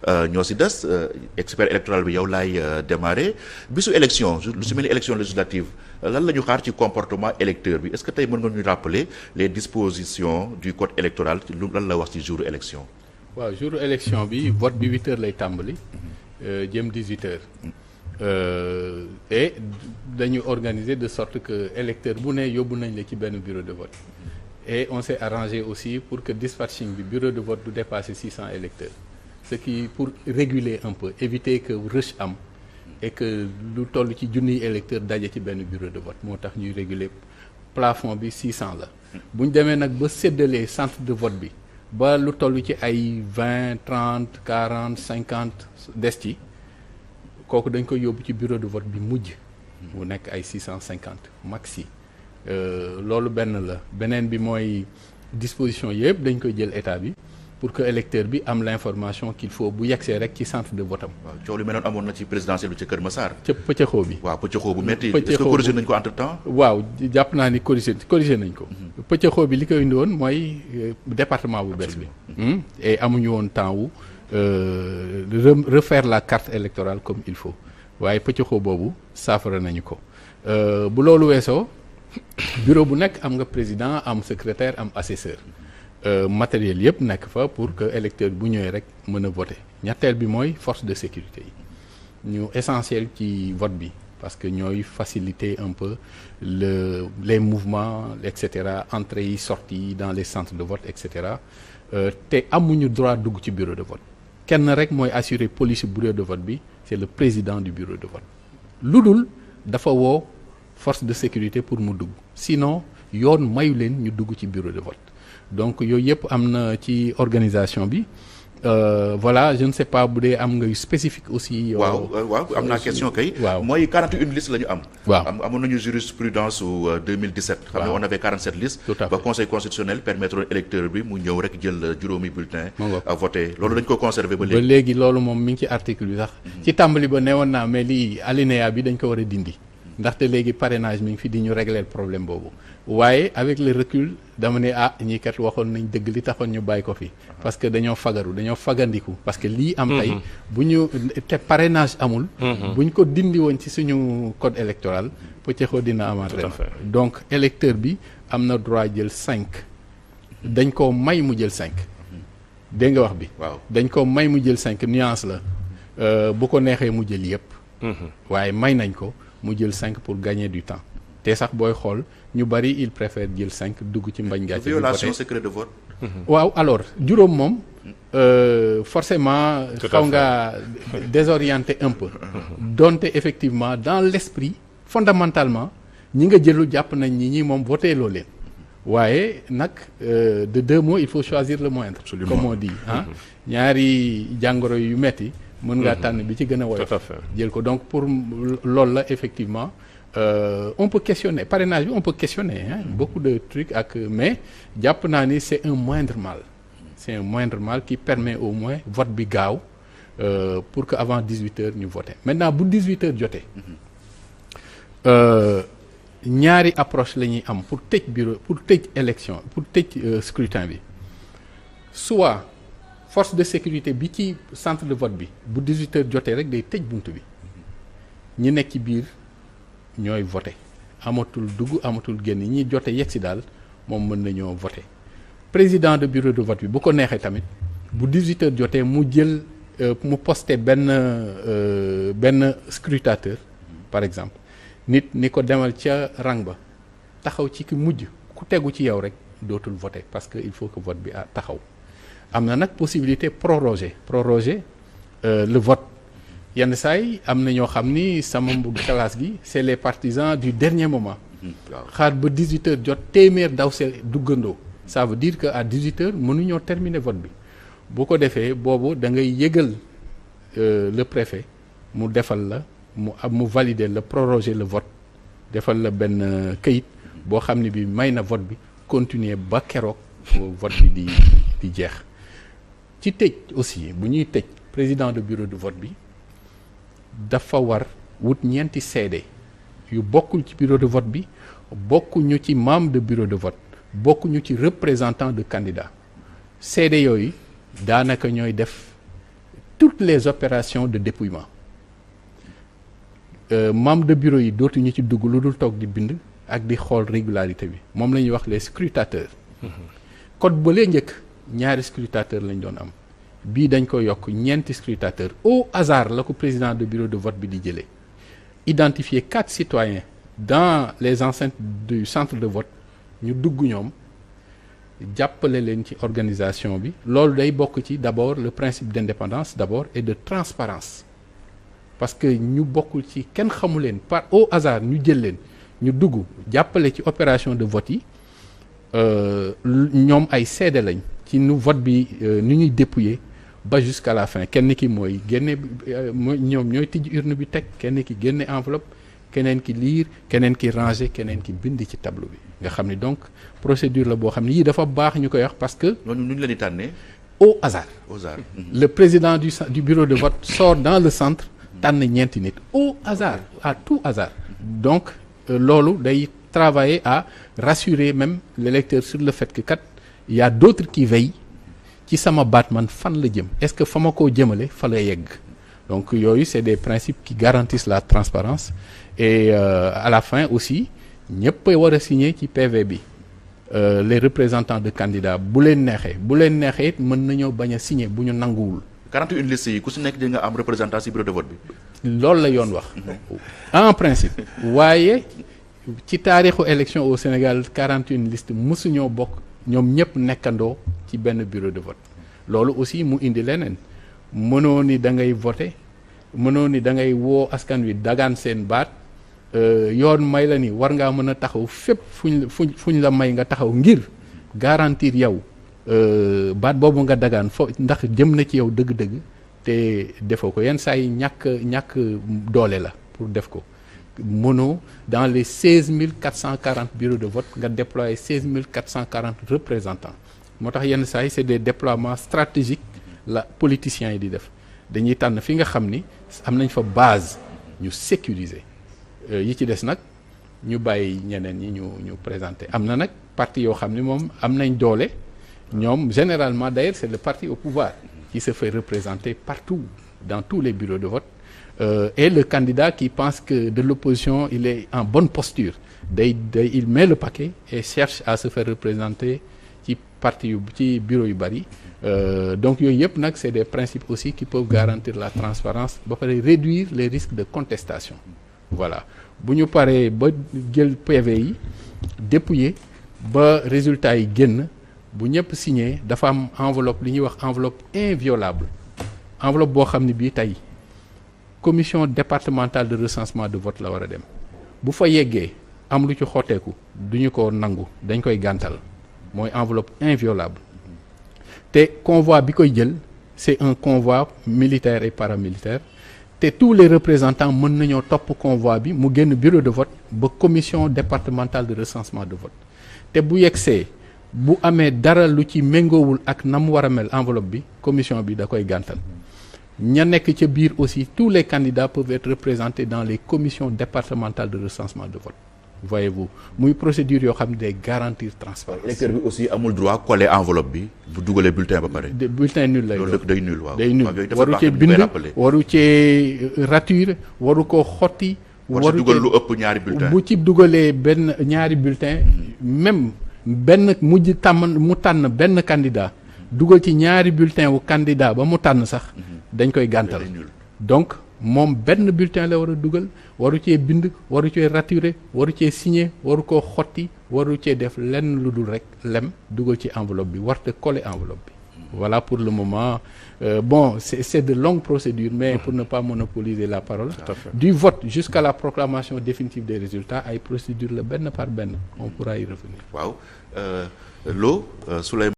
ñoo si des expert électoral bi yow laay démarrer bisu élection lu si mel ni élection législative lan la ñu xaar ci comportement électeur bi est-ce que tey mën nga ñu rappeler les dispositions du code électoral lu lan la wax ci jour élection. waaw jour élection bi vote bi 8 heures lay tàmbali jëm 18 heures et dañu organiser de sorte que électeur bu ne yóbbu nañ la ci benn bureau de vote et on s'est arrangé aussi pour que dispatching bi bureau de vote du dépasser 600 électeurs. Ce qui pour réguler un peu éviter que rush am et que lu toll ci junniy électeurs daje ci benn bureau de vote moo tax ñuy réguler plafond bi 600 la. bu ñu demee nag ba séddalee centre de vote bi ba lu toll ci ay 20 30 40 50 des ci kooku dañ koy yóbbu ci bureau de vote bi mujj. mu nekk ay 650 maxi. loolu benn la beneen bi mooy disposition yëpp dañ koy jël état bi. pour que électeur bi am l'information qu'il faut bu yegsee rek ci centre de vote am. waaw coow li mel noonu amoon na ci présidentielle bi ca Kër Massar. ca pëccëxoo bi. waaw pëccëxoo bu metti est-ce que corrigé nañ ko entre temps. waaw jàpp naa ni corrigé nañ ko. pëccëxoo bi li koy indi woon mooy département bu bees bi. et amuñu woon temps wu refaire la carte électorale comme il faut waaye pëccëxoo boobu saafara nañu ko bu loolu weesoo bureau bu nekk am nga président am secrétaire am assesseur. Matériel yëpp nekk fa pour que électeur bu ñëwee rek mën a voter ñetteel bi mooy force de sécurité yi ñu essentiel ci vote bi parce que ñooy faciliter un peu les mouvements et cetera entrées yi sorties yi dans les centres de vote et cetera te amuñu droit dugg ci bureau de vote kenn rek mooy assurer police bureau de vote bi c'est le président du bureau de vote lu dul dafa woo force de sécurité pour mu dugg sinon yoon mayu leen ñu dugg ci bureau de vote. donc yooyu yëpp am na ci organisation bi voilà je ne sais pas bu dee am nga yu spécifique aussi. waaw am naa question kay. waaw mooy 41 listes la ñu am. waaw amoon nañu jurisprudence su 2017. xam ne on avait 47 listes. tout à fait ba conseil constitutionnel permettre électeur bi mu ñëw rek jël juróomi bulletin. à voter loolu dañ ko conserver ba léegi. ba léegi loolu moom mi ngi ci article bi sax. ci tàmbali ba newoon naa mais lii alinéa bi dañ ko war a dindi. ndaxte léegi parrainage mi ngi fi di ñu régler problème boobu waaye avec le recul dama ne ñii kat waxoon nañ dëgg li taxoon ñu bàyyi ko fi parce que dañoo fagandiku parce que lii am tey bu ñu te parrainage amul bu ñu ko dindi woon ci suñu code électoral pëccëxoo dina amaat ren donc électeur bi am na droit jël 5 dañ ko may mu jël 5 dégg nga wax bi waaw dañ ko may mu jël 5 nuance la bu ko neexee mu jël yëpp waaye may nañ ko mu jël 5 pour gagner du temps te sax booy xool ñu bari il préfère jël 5 dugg ci mbañ gàcce violation secret de vote. waaw alors juróom moom forcément xaw nga désorienté un peu donte effectivement dans l'esprit fondamentalement ñi nga jëlu jàpp nañ ñi moom voté loo leen waaye nag de deux mots il faut choisir le moindre comme on dit ñaari jàngoro yu metti mën ngaa tànn bi ci gën a woyof jël ko donc pour loolu la effectivement on peut questionner parrainage bi on peut questionner beaucoup de trucs mais jàpp naa ni c'est un moindre mal qui permet au moins vote bi gaaw pour que avant 18 heures ñu voter maintenant bu 18 heures jotee ñaari approche la ñuy am pour tëj bureau pour tëj élection pour tëj scrutin bi soit force de sécurité bi ci centre de vote bi bu 18 heures jotee rek day tëj buntu bi ñi nekk ci biir ñooy voter amatul dugg amatul génn ñi jote yegg si daal moom mën nañoo voter président de bureau de vote bi bu ko neexee tamit bu 18 heures jotee mu jël mu poster benn scrutateur par exemple nit ni ko demal ca rang ba taxaw ci ki mujj ku tegu ci yow rek dootul voter parce que il faut que vote bi taxaw am na nag possibilité proroger le vote yenn saa yi am na ñoo xam ni sama mbugg classe gi c'est les partisans du dernier moment xaar ba 18 heures jot téeméer daw see duggandoo ça veut dire que à 18 heures mënuñoo terminer vote bi bu ko defee boobu da ngay yëgal le préfet mu defal la mu valider la proroger le vote defal la benn këyit boo xam ne bi may na vote bi continuer ba keroog vote bi di jeex ci tëj aussi bu ñuy tëj président de bureau de vote bi dafa war wut ñeenti seede yu bokkul ci bureau de vote bi bokkuñu ci membre de bureau de vote bokkuñu ci représentant de candidat seede yooyu daanaka ñooy def toutes les opérations de dépouillement membres de bureau yi dootuñu ci dugg lu dul toog di bind ak di xool régularité bi moom la ñuy wax les scrutateurs. code ba lee njëkk ñaari scrutateurs lañ doon am bii dañ ko yokk ñeenti scrutateurs au hasard la ko président de bureau de vote bi di jëlee identifier 4 citoyens dans les enceintes du centre de vote ñu dugg ñoom jàppale leen ci organisation bi loolu day bokk ci d'abord le principe d'indépendance d'abord et de transparence parce que ñu bokkul ci kenn xamu leen par au hasard ñu jël leen ñu dugg jàppale ci opération de vote yi ñoom ay seede lañ ci nu vote bi ni ñuy dépouiller ba jusqu'à la fin kenn ki mooy génne ñoom ñooy tijj urne bi teg kenn ki génne enveloppe keneen ki lire keneen ki ranger keneen ki bind ci tableau bi nga xam ne donc procédure la boo xam ne yii dafa baax ñu koy wax parce que. ñooñu nu ñu leen di tànnee. au hasard. au hasard. Le président du bureau de vote sort dans le centre tànn ñeenti nit au hasard à tout hasard donc loolu day travailler à rassurer même l'électeur sur le fait que kat il y a d'autres qui veillent ci sama baat man fan la jëm est-ce que fa ma koo jëmale fa la yegg donc yooyu c'est des principes qui garantissent la transparence et à la fin aussi ñëpp war a signer ci PV bi les représentants de candidats bu leen neexee it mën nañoo bañ a signer bu ñu nanguwul. 41 listes yi ku si nekk di nga am représentant ci bureau de vote bi. loolu la yoon wax. en principe. waaye ci taarixu élection au Sénégal 41 listes mësuñoo bokk ñoom ñëpp nekkandoo ci benn bureau de vote loolu aussi mu indi leneen mënoo ni da ngay voter mënoo ni da ngay woo askan wi dagaan seen baat yoon may la ni war ngaa mën a taxaw fépp fuñ la may nga taxaw ngir garantir yow baat boobu nga dagaan ndax jëm na ci yow dëgg-dëgg te defoo ko yenn saa yi ñàkk doole la pour def ko mënoo dans les 16 440 bureaux de vote nga déployer 16 440 représentants moo tax yenn saa yi c'est des déploiements stratégiques la politiciens yi di def dañuy tànn fi nga xam ni am nañ fa base ñu sécuriser yi ci des nag ñu bàyyi ñeneen ñi ñu présenter am na nag parti yoo xam ni moom am nañ doole ñoom généralement d'ailleurs c'est le parti au pouvoir qui se fait représenter partout dans tous les bureaux de vote et le candidat qui pense que de l'opposition il est en bonne posture il met le paquet et cherche à se faire représenter ci parti yu ci bureau yu bari donc yooyu yëpp nag c'est des principes aussi qui peuvent garantir la transparence ba pare réduire les risques de contestation voilà bu ñu paree ba jël PV yi dépouiller ba résultat yi génn bu ñëpp signé dafa am enveloppe li ñuy wax enveloppe inviolable enveloppe boo xam ne bii tey commission départementale de recensement de vote la war a dem bu fa yeggee am lu ci xotteeku duñu ko nangu dañ koy gàntal mooy enveloppe inviolable te convoi bi koy jël c'est un convoi militaire et paramilitaire te tous les représentants mën nañoo topp convoi bi mu génn bureau de vote ba commission départementale de recensement de vote te bu yegsee bu amee dara lu ci méngoowul ak na mu war a mel enveloppe bi commission bi da koy gàntal ña nekk ca biir aussi tous les candidats peuvent être représentés dans les commissions départementales de recensement de vote voyez-vous muy procédure yoo xam ne day garantir transparence. électeur bi aussi amul droit coller enveloppe bi bu dugalee bulletin ba pare. bulletin nul lay loolu day nul waaw. day nul waru cee bind waru cee rature waru ko xotti. waru dugal lu ëpp ñaari bulletin bu ci dugalee benn ñaari bulletin même benn mu tànn benn candidat dugal ci ñaari bulletin wu candidat ba mu tànn sax dañ koy gàntal donc moom benn bulletin la war a dugal waru cee bind waru cee raturer waru cee signer waru koo xotti waru cee def lenn lu dul rek lem dugal ci enveloppe bi warta coller enveloppe bi voilà pour le moment bon c'est de longues procédures mais pour ne pas monopoliser la parole du vote jusqu'à la proclamation définitive des résultats ay procédures la benn par benn on pourra y revenir waaw Lo Souleymane